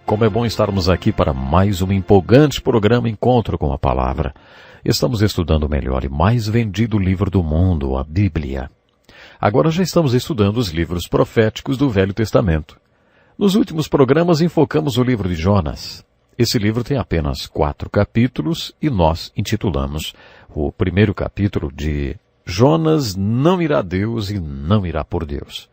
Como é bom estarmos aqui para mais um empolgante programa Encontro com a Palavra. Estamos estudando o melhor e mais vendido livro do mundo, a Bíblia. Agora já estamos estudando os livros proféticos do Velho Testamento. Nos últimos programas enfocamos o livro de Jonas. Esse livro tem apenas 4 capítulos e nós intitulamos o primeiro capítulo de Jonas não irá a Deus e não irá por Deus.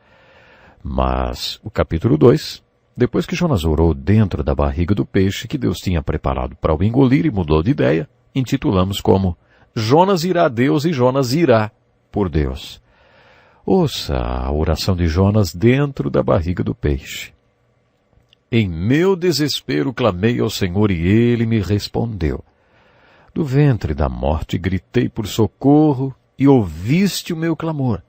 Mas o capítulo 2, depois que Jonas orou dentro da barriga do peixe que Deus tinha preparado para o engolir e mudou de ideia, intitulamos como Jonas irá a Deus e Jonas irá por Deus. Ouça a oração de Jonas dentro da barriga do peixe. Em meu desespero clamei ao Senhor e Ele me respondeu. Do ventre da morte gritei por socorro e ouviste o meu clamor.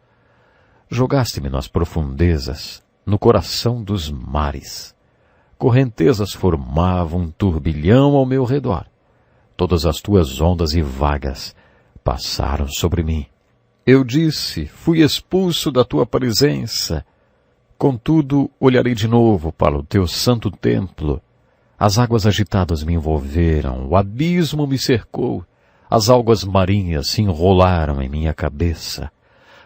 Jogaste-me nas profundezas, no coração dos mares. Correntezas formavam um turbilhão ao meu redor. Todas as tuas ondas e vagas passaram sobre mim. Eu disse, fui expulso da tua presença. Contudo, olharei de novo para o teu santo templo. As águas agitadas me envolveram, o abismo me cercou, as algas marinhas se enrolaram em minha cabeça.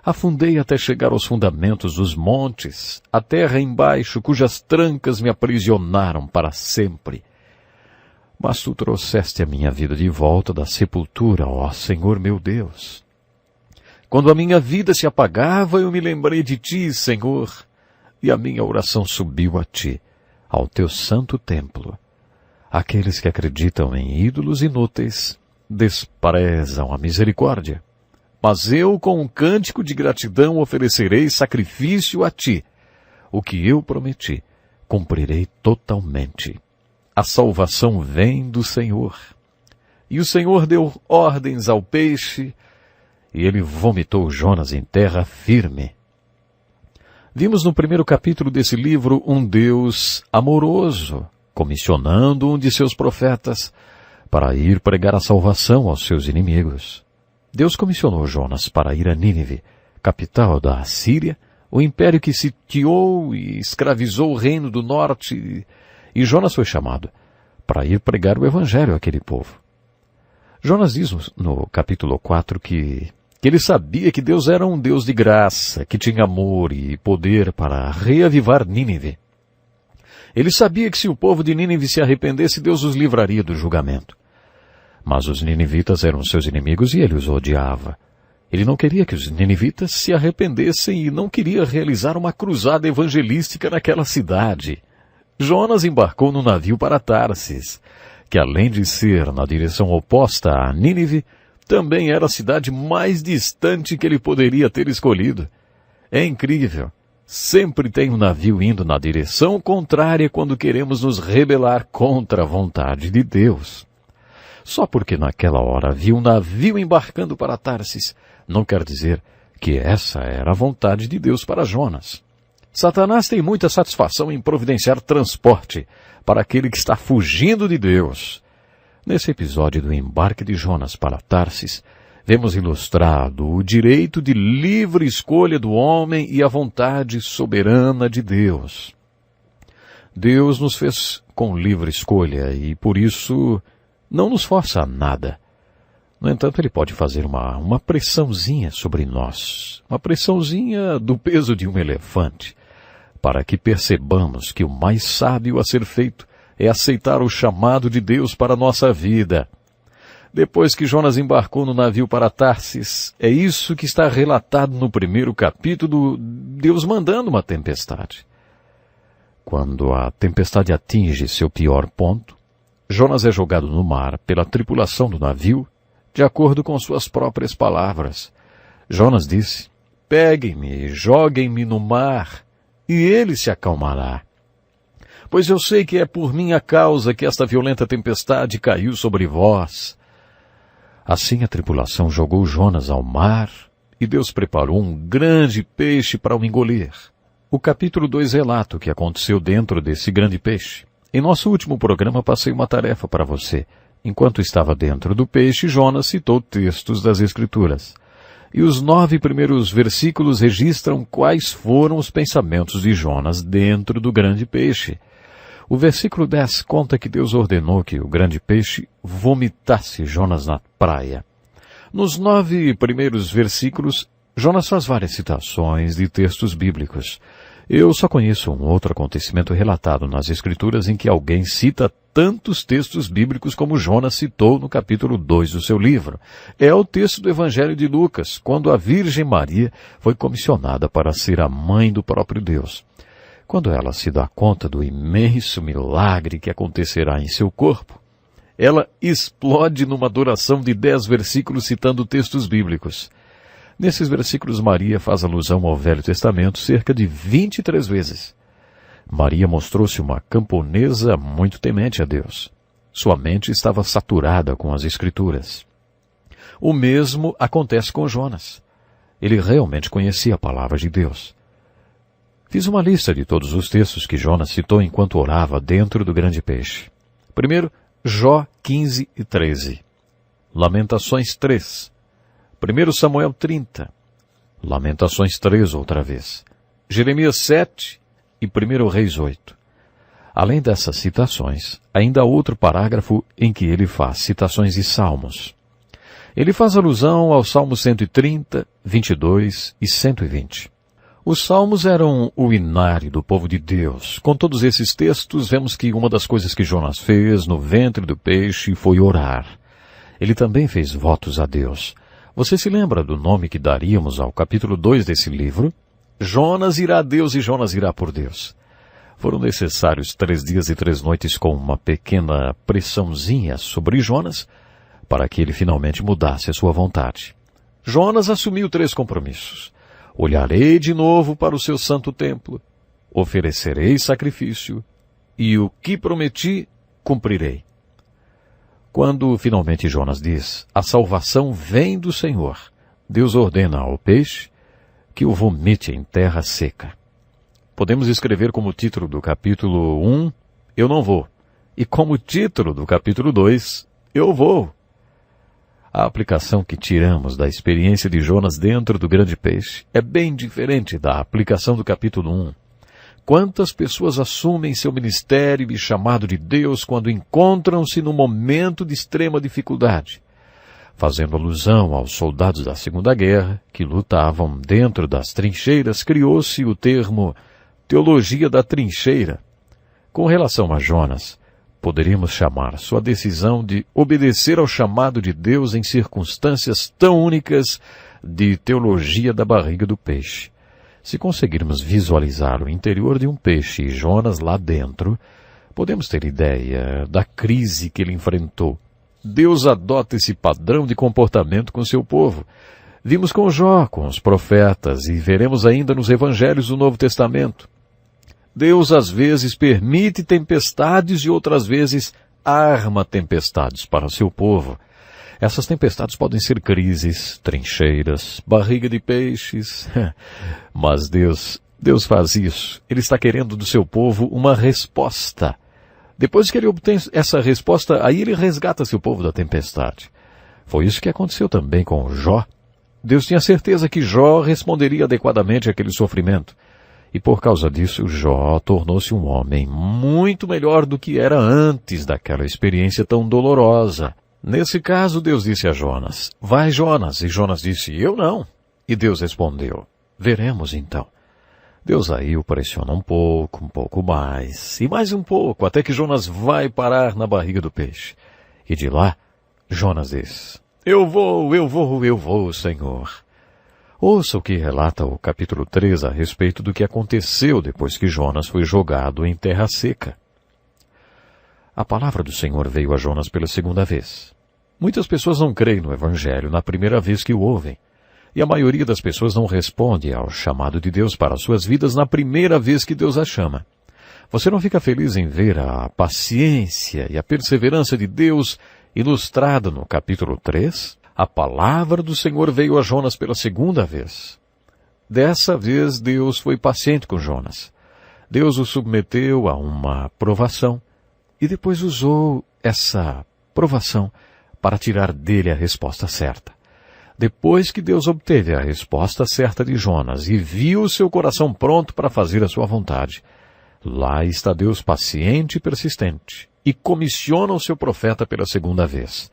Afundei até chegar aos fundamentos dos montes, a terra embaixo, cujas trancas me aprisionaram para sempre. Mas tu trouxeste a minha vida de volta da sepultura, ó Senhor meu Deus. Quando a minha vida se apagava, eu me lembrei de ti, Senhor, e a minha oração subiu a ti, ao teu santo templo. Aqueles que acreditam em ídolos inúteis desprezam a misericórdia. Mas eu, com um cântico de gratidão, oferecerei sacrifício a ti. O que eu prometi, cumprirei totalmente. A salvação vem do Senhor. E o Senhor deu ordens ao peixe, e ele vomitou Jonas em terra firme. Vimos no primeiro capítulo desse livro um Deus amoroso, comissionando um de seus profetas para ir pregar a salvação aos seus inimigos. Deus comissionou Jonas para ir a Nínive, capital da Assíria, o império que sitiou e escravizou o reino do norte, e Jonas foi chamado para ir pregar o evangelho àquele povo. Jonas diz no capítulo 4 que ele sabia que Deus era um Deus de graça, que tinha amor e poder para reavivar Nínive. Ele sabia que se o povo de Nínive se arrependesse, Deus os livraria do julgamento. Mas os ninivitas eram seus inimigos e ele os odiava. Ele não queria que os ninivitas se arrependessem e não queria realizar uma cruzada evangelística naquela cidade. Jonas embarcou no navio para Tarsis, que além de ser na direção oposta a Nínive, também era a cidade mais distante que ele poderia ter escolhido. É incrível. Sempre tem um navio indo na direção contrária quando queremos nos rebelar contra a vontade de Deus. Só porque naquela hora havia um navio embarcando para Tarsis, não quer dizer que essa era a vontade de Deus para Jonas. Satanás tem muita satisfação em providenciar transporte para aquele que está fugindo de Deus. Nesse episódio do embarque de Jonas para Tarsis, vemos ilustrado o direito de livre escolha do homem e a vontade soberana de Deus. Deus nos fez com livre escolha e, por isso, não nos força a nada. No entanto, Ele pode fazer uma pressãozinha sobre nós, uma pressãozinha do peso de um elefante, para que percebamos que o mais sábio a ser feito é aceitar o chamado de Deus para a nossa vida. Depois que Jonas embarcou no navio para Tarsis, é isso que está relatado no primeiro capítulo, Deus mandando uma tempestade. Quando a tempestade atinge seu pior ponto, Jonas é jogado no mar pela tripulação do navio, de acordo com suas próprias palavras. Jonas disse, peguem-me e joguem-me no mar, e ele se acalmará. Pois eu sei que é por minha causa que esta violenta tempestade caiu sobre vós. Assim a tripulação jogou Jonas ao mar, e Deus preparou um grande peixe para o engolir. O capítulo 2 relata o que aconteceu dentro desse grande peixe. Em nosso último programa passei uma tarefa para você. Enquanto estava dentro do peixe, Jonas citou textos das Escrituras. E os 9 primeiros versículos registram quais foram os pensamentos de Jonas dentro do grande peixe. O versículo 10 conta que Deus ordenou que o grande peixe vomitasse Jonas na praia. Nos 9 primeiros versículos, Jonas faz várias citações de textos bíblicos. Eu só conheço um outro acontecimento relatado nas Escrituras em que alguém cita tantos textos bíblicos como Jonas citou no capítulo 2 do seu livro. É o texto do Evangelho de Lucas, quando a Virgem Maria foi comissionada para ser a mãe do próprio Deus. Quando ela se dá conta do imenso milagre que acontecerá em seu corpo, ela explode numa adoração de 10 versículos citando textos bíblicos. Nesses versículos, Maria faz alusão ao Velho Testamento cerca de 23 vezes. Maria mostrou-se uma camponesa muito temente a Deus. Sua mente estava saturada com as Escrituras. O mesmo acontece com Jonas. Ele realmente conhecia a palavra de Deus. Fiz uma lista de todos os textos que Jonas citou enquanto orava dentro do grande peixe. Primeiro, Jó 15 e 13. Lamentações 3. 1 Samuel 30. Lamentações 3 outra vez. Jeremias 7 e 1 Reis 8. Além dessas citações, ainda há outro parágrafo em que ele faz citações de salmos. Ele faz alusão aos Salmos 130, 22 e 120. Os salmos eram o inário do povo de Deus. Com todos esses textos, vemos que uma das coisas que Jonas fez no ventre do peixe foi orar. Ele também fez votos a Deus. Você se lembra do nome que daríamos ao capítulo 2 desse livro? Jonas irá a Deus e Jonas irá por Deus. Foram necessários 3 dias e 3 noites com uma pequena pressãozinha sobre Jonas para que ele finalmente mudasse a sua vontade. Jonas assumiu 3 compromissos. Olharei de novo para o seu santo templo, oferecerei sacrifício, e o que prometi, cumprirei. Quando finalmente Jonas diz, a salvação vem do Senhor, Deus ordena ao peixe que o vomite em terra seca. Podemos escrever como título do capítulo 1, eu não vou, e como título do capítulo 2, eu vou. A aplicação que tiramos da experiência de Jonas dentro do grande peixe é bem diferente da aplicação do capítulo 1. Quantas pessoas assumem seu ministério e chamado de Deus quando encontram-se num momento de extrema dificuldade? Fazendo alusão aos soldados da Segunda Guerra, que lutavam dentro das trincheiras, criou-se o termo teologia da trincheira. Com relação a Jonas, poderíamos chamar sua decisão de obedecer ao chamado de Deus em circunstâncias tão únicas de teologia da barriga do peixe. Se conseguirmos visualizar o interior de um peixe e Jonas lá dentro, podemos ter ideia da crise que ele enfrentou. Deus adota esse padrão de comportamento com seu povo. Vimos com Jó, com os profetas e veremos ainda nos evangelhos do Novo Testamento. Deus às vezes permite tempestades e outras vezes arma tempestades para o seu povo. Essas tempestades podem ser crises, trincheiras, barriga de peixes. Mas Deus faz isso. Ele está querendo do seu povo uma resposta. Depois que ele obtém essa resposta, aí ele resgata seu povo da tempestade. Foi isso que aconteceu também com Jó. Deus tinha certeza que Jó responderia adequadamente àquele sofrimento. E por causa disso, Jó tornou-se um homem muito melhor do que era antes daquela experiência tão dolorosa. Nesse caso, Deus disse a Jonas, vai Jonas, e Jonas disse, eu não. E Deus respondeu, veremos então. Deus aí o pressiona um pouco mais, e mais um pouco, até que Jonas vai parar na barriga do peixe. E de lá, Jonas diz, eu vou, Senhor. Ouça o que relata o capítulo 3 a respeito do que aconteceu depois que Jonas foi jogado em terra seca. A palavra do Senhor veio a Jonas pela segunda vez. Muitas pessoas não creem no Evangelho na primeira vez que o ouvem, e a maioria das pessoas não responde ao chamado de Deus para suas vidas na primeira vez que Deus a chama. Você não fica feliz em ver a paciência e a perseverança de Deus ilustrada no capítulo 3? A palavra do Senhor veio a Jonas pela segunda vez. Dessa vez, Deus foi paciente com Jonas. Deus o submeteu a uma provação e depois usou essa provação para tirar dele a resposta certa. Depois que Deus obteve a resposta certa de Jonas e viu seu coração pronto para fazer a sua vontade, Lá está Deus paciente e persistente, e comissiona o seu profeta pela segunda vez.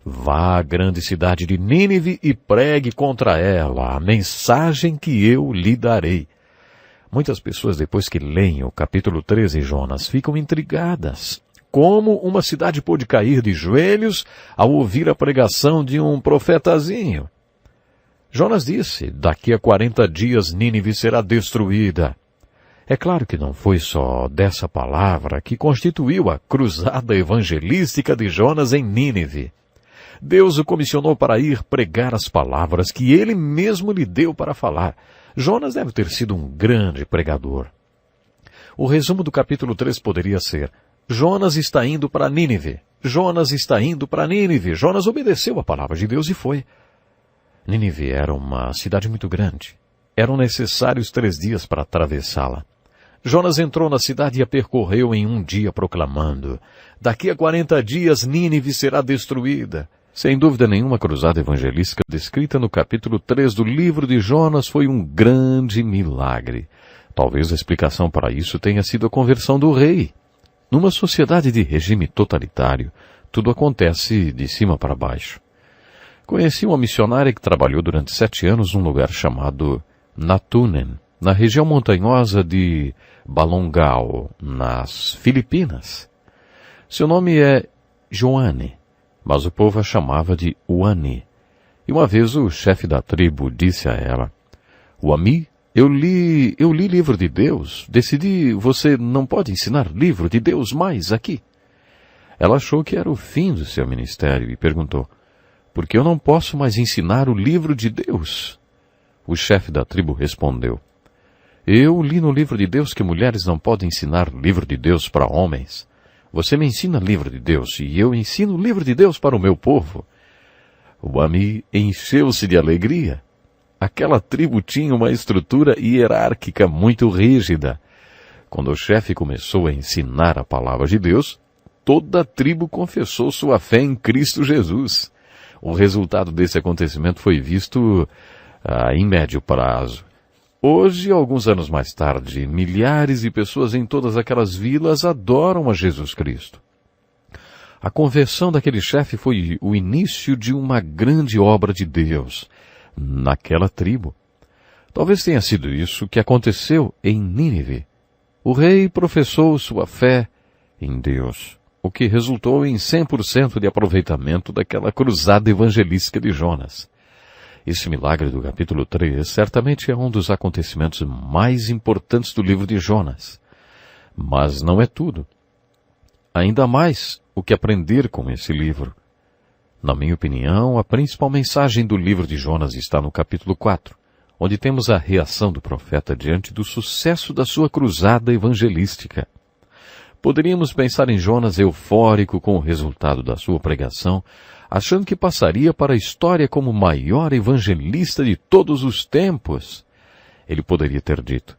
Vá à grande cidade de Nínive e pregue contra ela a mensagem que eu lhe darei. Muitas pessoas, depois que leem o capítulo 13 de Jonas, ficam intrigadas. Como uma cidade pôde cair de joelhos ao ouvir a pregação de um profetazinho? Jonas disse, daqui a 40 dias Nínive será destruída. É claro que não foi só dessa palavra que constituiu a cruzada evangelística de Jonas em Nínive. Deus o comissionou para ir pregar as palavras que ele mesmo lhe deu para falar. Jonas deve ter sido um grande pregador. O resumo do capítulo 3 poderia ser: Jonas está indo para Nínive. Jonas está indo para Nínive. Jonas obedeceu a palavra de Deus e foi. Nínive era uma cidade muito grande. Eram necessários 3 dias para atravessá-la. Jonas entrou na cidade e a percorreu em um dia proclamando: daqui a 40 dias Nínive será destruída. Sem dúvida nenhuma, a cruzada evangelística descrita no capítulo 3 do livro de Jonas foi um grande milagre. Talvez a explicação para isso tenha sido a conversão do rei. Numa sociedade de regime totalitário, tudo acontece de cima para baixo. Conheci uma missionária que trabalhou durante 7 anos num lugar chamado Natunen, na região montanhosa de Balongao, nas Filipinas. Seu nome é Joane, mas o povo a chamava de Uani. E uma vez o chefe da tribo disse a ela: Uami, eu li livro de Deus, decidi, você não pode ensinar livro de Deus mais aqui. Ela achou que era o fim do seu ministério e perguntou: por que eu não posso mais ensinar o livro de Deus? O chefe da tribo respondeu: eu li no livro de Deus que mulheres não podem ensinar livro de Deus para homens. Você me ensina livro de Deus e eu ensino o livro de Deus para o meu povo. O Ami encheu-se de alegria. Aquela tribo tinha uma estrutura hierárquica muito rígida. Quando o chefe começou a ensinar a palavra de Deus, toda a tribo confessou sua fé em Cristo Jesus. O resultado desse acontecimento foi visto em médio prazo. Hoje, alguns anos mais tarde, milhares de pessoas em todas aquelas vilas adoram a Jesus Cristo. A conversão daquele chefe foi o início de uma grande obra de Deus naquela tribo. Talvez tenha sido isso que aconteceu em Nínive. O rei professou sua fé em Deus, o que resultou em 100% de aproveitamento daquela cruzada evangelística de Jonas. Esse milagre do capítulo 3 certamente é um dos acontecimentos mais importantes do livro de Jonas. Mas não é tudo. Ainda mais o que aprender com esse livro. Na minha opinião, a principal mensagem do livro de Jonas está no capítulo 4, onde temos a reação do profeta diante do sucesso da sua cruzada evangelística. Poderíamos pensar em Jonas eufórico com o resultado da sua pregação, achando que passaria para a história como o maior evangelista de todos os tempos. Ele poderia ter dito: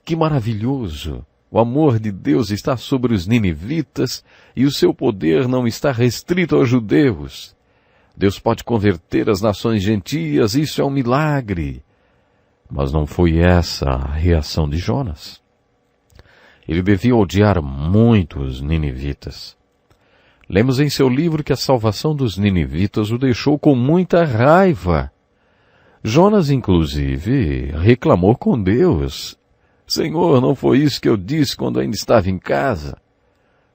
que maravilhoso! O amor de Deus está sobre os ninivitas e o seu poder não está restrito aos judeus. Deus pode converter as nações gentias, isso é um milagre. Mas não foi essa a reação de Jonas. Ele devia odiar muito os ninivitas. Lemos em seu livro que a salvação dos ninivitas o deixou com muita raiva. Jonas, inclusive, reclamou com Deus: Senhor, não foi isso que eu disse quando ainda estava em casa?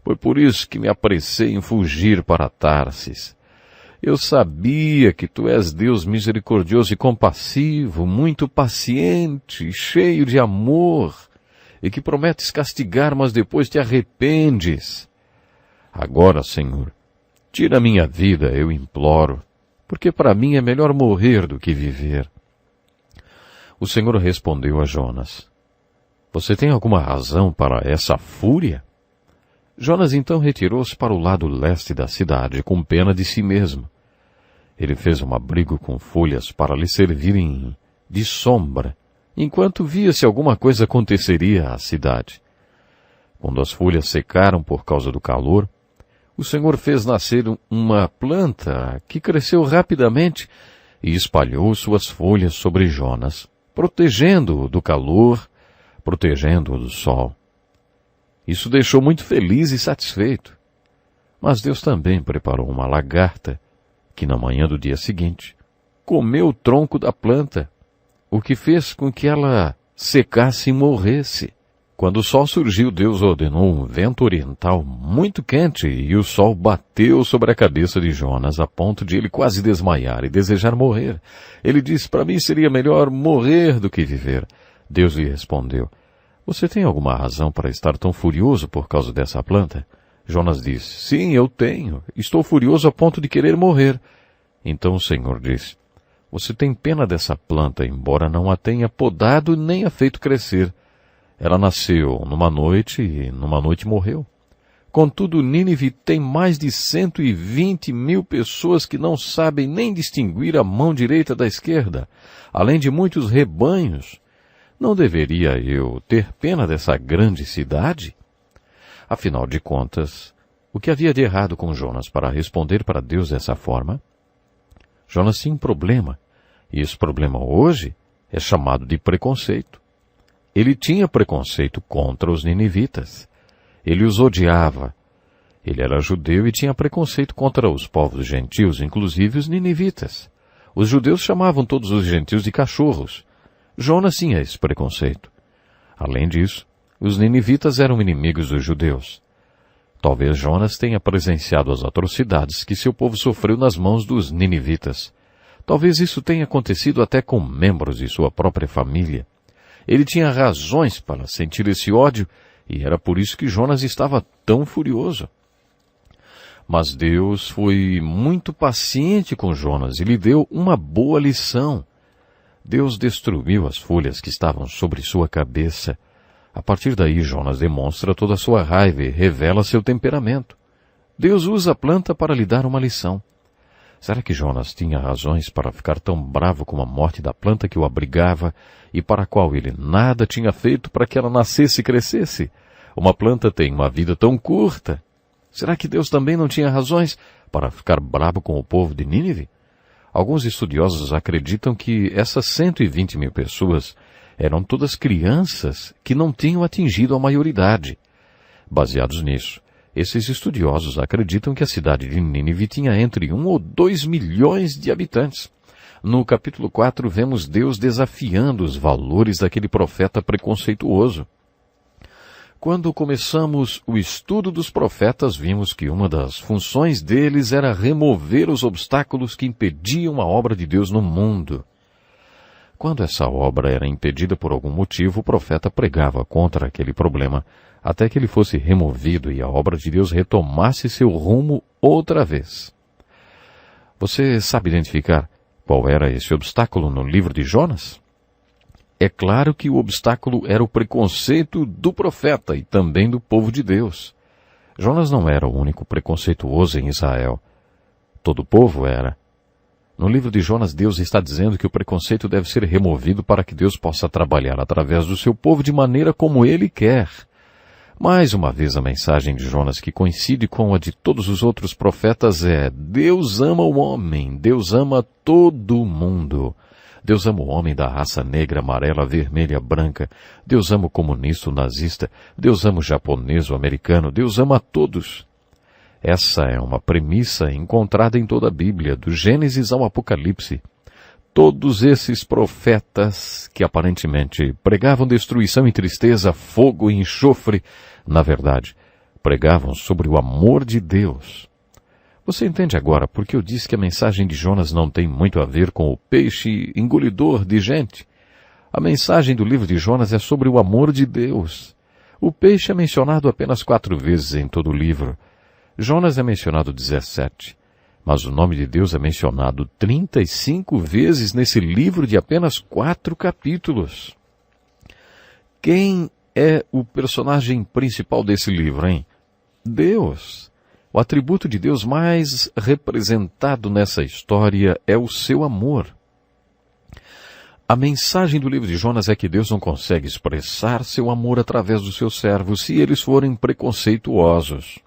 Foi por isso que me apressei em fugir para Tarsis. Eu sabia que tu és Deus misericordioso e compassivo, muito paciente, cheio de amor, e que prometes castigar, mas depois te arrependes. Agora, Senhor, tira a minha vida, eu imploro, porque para mim é melhor morrer do que viver. O Senhor respondeu a Jonas: Você tem alguma razão para essa fúria? Jonas então retirou-se para o lado leste da cidade, com pena de si mesmo. Ele fez um abrigo com folhas para lhe servirem de sombra, enquanto via se alguma coisa aconteceria à cidade. Quando as folhas secaram por causa do calor, o Senhor fez nascer uma planta que cresceu rapidamente e espalhou suas folhas sobre Jonas, protegendo-o do calor, protegendo-o do sol. Isso deixou muito feliz e satisfeito. Mas Deus também preparou uma lagarta, que na manhã do dia seguinte, comeu o tronco da planta, o que fez com que ela secasse e morresse. Quando o sol surgiu, Deus ordenou um vento oriental muito quente e o sol bateu sobre a cabeça de Jonas a ponto de ele quase desmaiar e desejar morrer. Ele disse, para mim seria melhor morrer do que viver. Deus lhe respondeu, você tem alguma razão para estar tão furioso por causa dessa planta? Jonas disse, sim, eu tenho. Estou furioso a ponto de querer morrer. Então o Senhor disse, você tem pena dessa planta, embora não a tenha podado nem a feito crescer. Ela nasceu numa noite e numa noite morreu. Contudo, Nínive tem mais de 120.000 pessoas que não sabem nem distinguir a mão direita da esquerda, além de muitos rebanhos. Não deveria eu ter pena dessa grande cidade? Afinal de contas, o que havia de errado com Jonas para responder para Deus dessa forma? Jonas tinha um problema, e esse problema hoje é chamado de preconceito. Ele tinha preconceito contra os ninivitas. Ele os odiava. Ele era judeu e tinha preconceito contra os povos gentios, inclusive os ninivitas. Os judeus chamavam todos os gentios de cachorros. Jonas tinha esse preconceito. Além disso, os ninivitas eram inimigos dos judeus. Talvez Jonas tenha presenciado as atrocidades que seu povo sofreu nas mãos dos ninivitas. Talvez isso tenha acontecido até com membros de sua própria família. Ele tinha razões para sentir esse ódio, e era por isso que Jonas estava tão furioso. Mas Deus foi muito paciente com Jonas e lhe deu uma boa lição. Deus destruiu as folhas que estavam sobre sua cabeça. A partir daí, Jonas demonstra toda a sua raiva e revela seu temperamento. Deus usa a planta para lhe dar uma lição. Será que Jonas tinha razões para ficar tão bravo com a morte da planta que o abrigava e para a qual ele nada tinha feito para que ela nascesse e crescesse? Uma planta tem uma vida tão curta. Será que Deus também não tinha razões para ficar bravo com o povo de Nínive? Alguns estudiosos acreditam que essas 120.000 pessoas eram todas crianças que não tinham atingido a maioridade. Baseados nisso, esses estudiosos acreditam que a cidade de Nínive tinha entre 1 ou 2 milhões de habitantes. No capítulo 4, vemos Deus desafiando os valores daquele profeta preconceituoso. Quando começamos o estudo dos profetas, vimos que uma das funções deles era remover os obstáculos que impediam a obra de Deus no mundo. Quando essa obra era impedida por algum motivo, o profeta pregava contra aquele problema, até que ele fosse removido e a obra de Deus retomasse seu rumo outra vez. Você sabe identificar qual era esse obstáculo no livro de Jonas? É claro que o obstáculo era o preconceito do profeta e também do povo de Deus. Jonas não era o único preconceituoso em Israel. Todo o povo era. No livro de Jonas, Deus está dizendo que o preconceito deve ser removido para que Deus possa trabalhar através do seu povo de maneira como Ele quer. Mais uma vez a mensagem de Jonas, que coincide com a de todos os outros profetas, é: Deus ama o homem, Deus ama todo mundo. Deus ama o homem da raça negra, amarela, vermelha, branca. Deus ama o comunista, o nazista. Deus ama o japonês, o americano. Deus ama a todos. Essa é uma premissa encontrada em toda a Bíblia, do Gênesis ao Apocalipse. Todos esses profetas que aparentemente pregavam destruição e tristeza, fogo e enxofre, na verdade, pregavam sobre o amor de Deus. Você entende agora por que eu disse que a mensagem de Jonas não tem muito a ver com o peixe engolidor de gente? A mensagem do livro de Jonas é sobre o amor de Deus. O peixe é mencionado apenas 4 vezes em todo o livro. Jonas é mencionado 17. Mas o nome de Deus é mencionado 35 vezes nesse livro de apenas 4 capítulos. Quem é o personagem principal desse livro, hein? Deus. O atributo de Deus mais representado nessa história é o seu amor. A mensagem do livro de Jonas é que Deus não consegue expressar seu amor através dos seus servos se eles forem preconceituosos.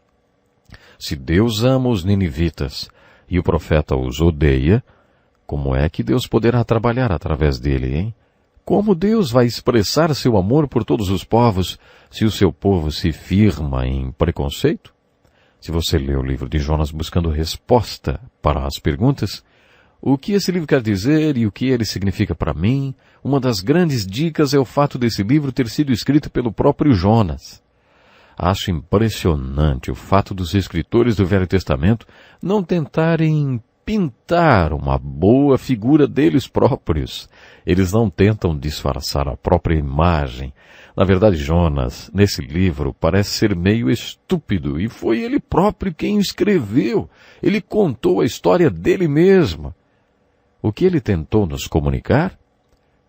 Se Deus ama os ninivitas e o profeta os odeia, como é que Deus poderá trabalhar através dele, hein? Como Deus vai expressar seu amor por todos os povos se o seu povo se firma em preconceito? Se você lê o livro de Jonas buscando resposta para as perguntas, o que esse livro quer dizer e o que ele significa para mim, uma das grandes dicas é o fato desse livro ter sido escrito pelo próprio Jonas. Acho impressionante o fato dos escritores do Velho Testamento não tentarem pintar uma boa figura deles próprios. Eles não tentam disfarçar a própria imagem. Na verdade, Jonas, nesse livro, parece ser meio estúpido, e foi ele próprio quem escreveu. Ele contou a história dele mesmo. O que ele tentou nos comunicar?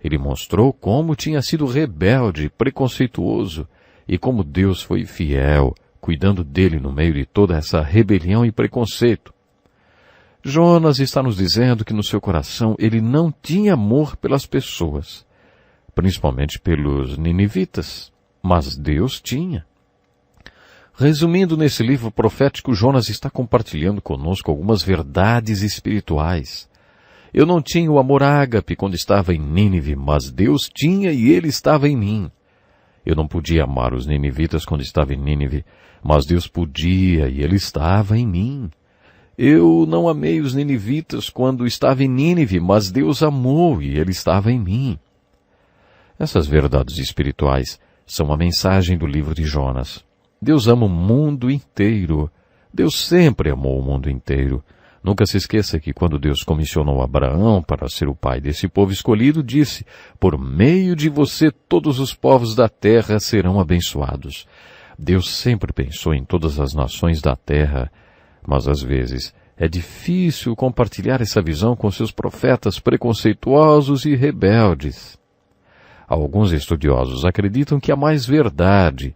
Ele mostrou como tinha sido rebelde, preconceituoso, e como Deus foi fiel, cuidando dele no meio de toda essa rebelião e preconceito. Jonas está nos dizendo que no seu coração ele não tinha amor pelas pessoas, principalmente pelos ninivitas, mas Deus tinha. Resumindo, nesse livro profético, Jonas está compartilhando conosco algumas verdades espirituais. Eu não tinha o amor ágape quando estava em Nínive, mas Deus tinha e ele estava em mim. Eu não podia amar os ninivitas quando estava em Nínive, mas Deus podia e ele estava em mim. Eu não amei os ninivitas quando estava em Nínive, mas Deus amou e ele estava em mim. Essas verdades espirituais são a mensagem do livro de Jonas. Deus ama o mundo inteiro. Deus sempre amou o mundo inteiro. Nunca se esqueça que quando Deus comissionou Abraão para ser o pai desse povo escolhido, disse, por meio de você todos os povos da terra serão abençoados. Deus sempre pensou em todas as nações da terra, mas às vezes é difícil compartilhar essa visão com seus profetas preconceituosos e rebeldes. Alguns estudiosos acreditam que há mais verdade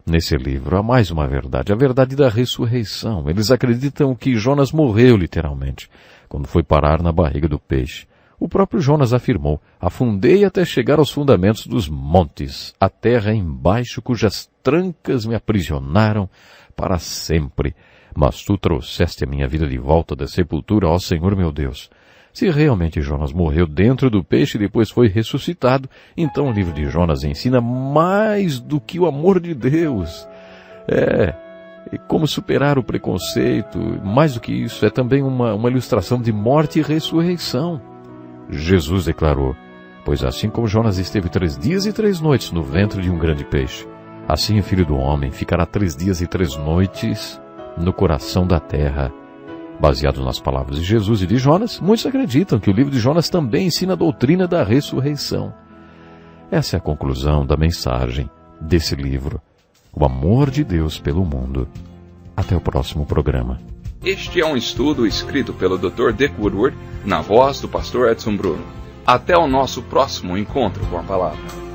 nesse livro, há mais uma verdade, a verdade da ressurreição. Eles acreditam que Jonas morreu literalmente, quando foi parar na barriga do peixe. O próprio Jonas afirmou, afundei até chegar aos fundamentos dos montes, a terra embaixo cujas trancas me aprisionaram para sempre. Mas tu trouxeste a minha vida de volta da sepultura, ó Senhor meu Deus. Se realmente Jonas morreu dentro do peixe e depois foi ressuscitado, então o livro de Jonas ensina mais do que o amor de Deus. E como superar o preconceito. Mais do que isso, é também uma ilustração de morte e ressurreição. Jesus declarou, pois assim como Jonas esteve 3 dias e 3 noites no ventre de um grande peixe, assim o Filho do Homem ficará 3 dias e 3 noites no coração da terra. Baseado nas palavras de Jesus e de Jonas, muitos acreditam que o livro de Jonas também ensina a doutrina da ressurreição. Essa é a conclusão da mensagem desse livro, o amor de Deus pelo mundo. Até o próximo programa. Este é um estudo escrito pelo Dr. Dick Woodward, na voz do pastor Edson Bruno. Até o nosso próximo encontro com a palavra.